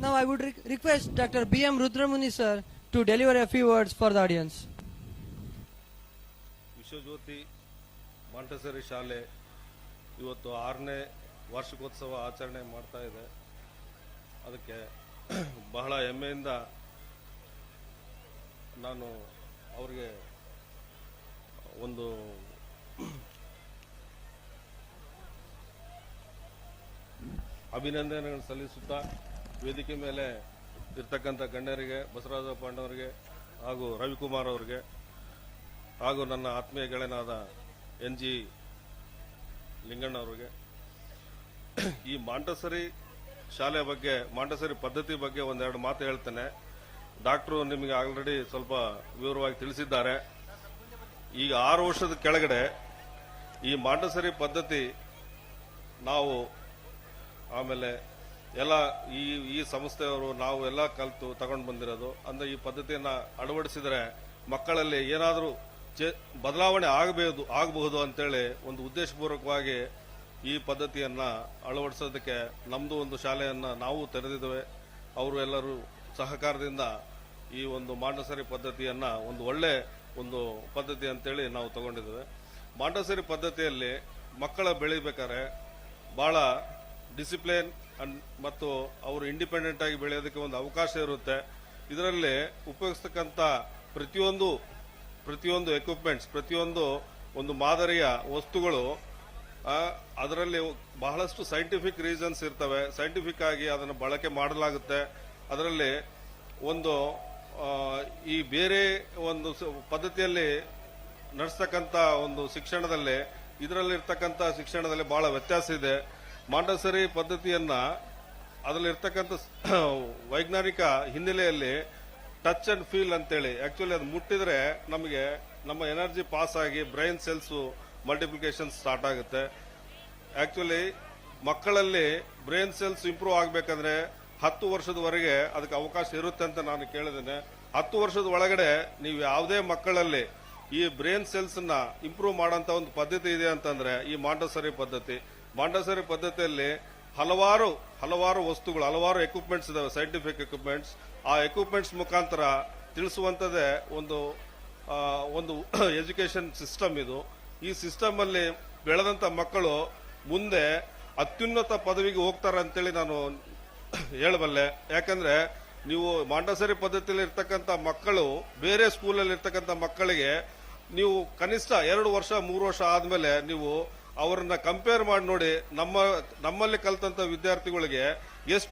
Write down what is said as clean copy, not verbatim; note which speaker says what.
Speaker 1: Now I would request Dr. B.M. Rudramuni sir to deliver a few words for the audience.
Speaker 2: Vishwajyothi Montessori ಶಾಲೆ ಇವತ್ತು 6ನೇ ವಾರ್ಷಿಕೋತ್ಸವ ಆಚರಣೆ ಮಾಡ್ತಾ ಇದೆ. ಅದಕ್ಕೆ ಬಹಳ ಹೆಮ್ಮೆಯಿಂದ ನಾನು ಅವರಿಗೆ ಒಂದು ಅಭಿನಂದನೆಗಳನ್ನು ಸಲ್ಲಿಸುತ್ತಾ ವೇದಿಕೆ ಮೇಲೆ ಇರ್ತಕ್ಕಂಥ ಗಣ್ಯರಿಗೆ, ಬಸವರಾಜ ಪಾಂಡವರಿಗೆ ಹಾಗೂ ರವಿಕುಮಾರ್ ಅವರಿಗೆ ಹಾಗೂ ನನ್ನ ಆತ್ಮೀಯ ಗೆಳೆಯನಾದ NG ಲಿಂಗಣ್ಣ ಅವರಿಗೆ ಈ ಮಾಂಟೆಸರಿ ಶಾಲೆ ಬಗ್ಗೆ, ಮಾಂಟೆಸರಿ ಪದ್ಧತಿ ಬಗ್ಗೆ ಒಂದೆರಡು ಮಾತು ಹೇಳ್ತೇನೆ. ಡಾಕ್ಟ್ರು ನಿಮಗೆ ಆಲ್ರೆಡಿ ಸ್ವಲ್ಪ ವಿವರವಾಗಿ ತಿಳಿಸಿದ್ದಾರೆ. ಈಗ 6 ವರ್ಷದ ಕೆಳಗಡೆ ಈ ಮಾಂಟೆಸರಿ ಪದ್ಧತಿ ನಾವು ಆಮೇಲೆ ಎಲ್ಲ ಈ ಸಂಸ್ಥೆಯವರು ನಾವು ಎಲ್ಲ ಕಲಿತು ತಗೊಂಡು ಬಂದಿರೋದು. ಅಂದ್ರೆ ಈ ಪದ್ಧತಿಯನ್ನ ಅಳವಡಿಸಿದರೆ ಮಕ್ಕಳಲ್ಲಿ ಏನಾದರೂ ಬದಲಾವಣೆ ಆಗಬಹುದು ಅಂತೇಳಿ ಒಂದು ಉದ್ದೇಶಪೂರ್ವಕವಾಗಿ ಈ ಪದ್ಧತಿಯನ್ನ ಅಳವಡಿಸೋದಕ್ಕೆ ನಮ್ದು ಒಂದು ಶಾಲೆಯನ್ನ ನಾವು ತೆರೆದಿದ್ದೇವೆ. ಅವರು ಎಲ್ಲರೂ ಸಹಕಾರದಿಂದ ಈ ಒಂದು ಮಾಂಟೆಸರಿ ಪದ್ಧತಿಯನ್ನ ಒಂದು ಒಳ್ಳೆ ಒಂದು ಪದ್ಧತಿ ಅಂತೇಳಿ ನಾವು ತಗೊಂಡಿದ್ದೇವೆ. ಮಾಂಟೆಸರಿ ಪದ್ಧತಿಯಲ್ಲಿ ಮಕ್ಕಳ ಬೆಳಿಬೇಕಾದ್ರೆ ಬಹಳ ಡಿಸಿಪ್ಲಿನ್ ಮತ್ತು ಅವರು ಇಂಡಿಪೆಂಡೆಂಟ್ ಆಗಿ ಬೆಳೆಯೋದಕ್ಕೆ ಒಂದು ಅವಕಾಶ ಇರುತ್ತೆ. ಇದರಲ್ಲಿ ಉಪಯೋಗಿಸ್ತಕ್ಕಂಥ ಪ್ರತಿಯೊಂದು ಎಕ್ವಿಪ್ಮೆಂಟ್ಸ್, ಪ್ರತಿಯೊಂದು ಒಂದು ಮಾದರಿಯ ವಸ್ತುಗಳು ಅದರಲ್ಲಿ ಬಹಳಷ್ಟು ಸೈಂಟಿಫಿಕ್ ರೀಸನ್ಸ್ ಇರ್ತವೆ. ಸೈಂಟಿಫಿಕ್ ಆಗಿ ಅದನ್ನು ಬಳಕೆ ಮಾಡಲಾಗುತ್ತೆ. ಅದರಲ್ಲಿ ಒಂದು ಈ ಬೇರೆ ಒಂದು ಪದ್ಧತಿಯಲ್ಲಿ ನಡೆಸ್ತಕ್ಕಂಥ ಒಂದು ಶಿಕ್ಷಣದಲ್ಲಿ ಇದರಲ್ಲಿರ್ತಕ್ಕಂಥ ಶಿಕ್ಷಣದಲ್ಲಿ ಬಹಳ ವ್ಯತ್ಯಾಸ ಇದೆ. ಮಾಂಟೆಸರಿ ಪದ್ಧತಿಯನ್ನ ಅದರಲ್ಲಿರ್ತಕ್ಕಂಥ ವೈಜ್ಞಾನಿಕ ಹಿನ್ನೆಲೆಯಲ್ಲಿ ಟಚ್ ಅಂಡ್ ಫೀಲ್ ಅಂತೇಳಿ, ಆಕ್ಚುಲಿ ಅದು ಮುಟ್ಟಿದ್ರೆ ನಮಗೆ ನಮ್ಮ ಎನರ್ಜಿ ಪಾಸ್ ಆಗಿ ಬ್ರೈನ್ ಸೆಲ್ಸ್ ಮಲ್ಟಿಪ್ಲಿಕೇಶನ್ ಸ್ಟಾರ್ಟ್ ಆಗುತ್ತೆ. ಆಕ್ಚುಲಿ ಮಕ್ಕಳಲ್ಲಿ ಬ್ರೈನ್ ಸೆಲ್ಸ್ ಇಂಪ್ರೂವ್ ಆಗಬೇಕಂದ್ರೆ 10 ವರ್ಷದವರೆಗೆ ಅದಕ್ಕೆ ಅವಕಾಶ ಇರುತ್ತೆ ಅಂತ ನಾನು ಕೇಳಿದ್ದೇನೆ. 10 ವರ್ಷದ ಒಳಗಡೆ ನೀವು ಯಾವುದೇ ಮಕ್ಕಳಲ್ಲಿ ಈ ಬ್ರೈನ್ ಸೆಲ್ಸ್ ನ ಇಂಪ್ರೂವ್ ಮಾಡೋಂತ ಒಂದು ಪದ್ಧತಿ ಇದೆ ಅಂತಂದ್ರೆ ಈ ಮಾಂಟೆಸರಿ ಪದ್ಧತಿ. ಮಾಂಟೆಸರಿ ಪದ್ಧತಿಯಲ್ಲಿ ಹಲವಾರು ವಸ್ತುಗಳು, ಹಲವಾರು ಎಕ್ವಿಪ್ಮೆಂಟ್ಸ್ ಇದಾವೆ, ಸೈಂಟಿಫಿಕ್ ಎಕ್ವಿಪ್ಮೆಂಟ್ಸ್. ಆ ಎಕ್ವಿಪ್ಮೆಂಟ್ಸ್ ಮುಖಾಂತರ ತಿಳಿಸುವಂತದೇ ಒಂದು ಎಜುಕೇಶನ್ ಸಿಸ್ಟಮ್ ಇದು. ಈ ಸಿಸ್ಟಮ್ ಅಲ್ಲಿ ಬೆಳೆದಂತ ಮಕ್ಕಳು ಮುಂದೆ ಅತ್ಯುನ್ನತ ಪದವಿಗೆ ಹೋಗ್ತಾರೆ ಅಂತೇಳಿ ನಾನು ಹೇಳಬಲ್ಲೆ. ಯಾಕಂದ್ರೆ ನೀವು ಮಾಂಟೆಸರಿ ಪದ್ಧತಿಯಲ್ಲಿ ಇರ್ತಕ್ಕಂಥ ಮಕ್ಕಳು ಬೇರೆ ಸ್ಕೂಲಲ್ಲಿ ಇರ್ತಕ್ಕಂಥ ಮಕ್ಕಳಿಗೆ ನೀವು ಕನಿಷ್ಠ 2 ವರ್ಷ 3 ವರ್ಷ ಆದ್ಮೇಲೆ ನೀವು ಅವರನ್ನ ಕಂಪೇರ್ ಮಾಡಿ ನೋಡಿ, ನಮ್ಮಲ್ಲಿ ಕಲಿತಂತ ವಿದ್ಯಾರ್ಥಿಗಳಿಗೆ ಎಷ್ಟು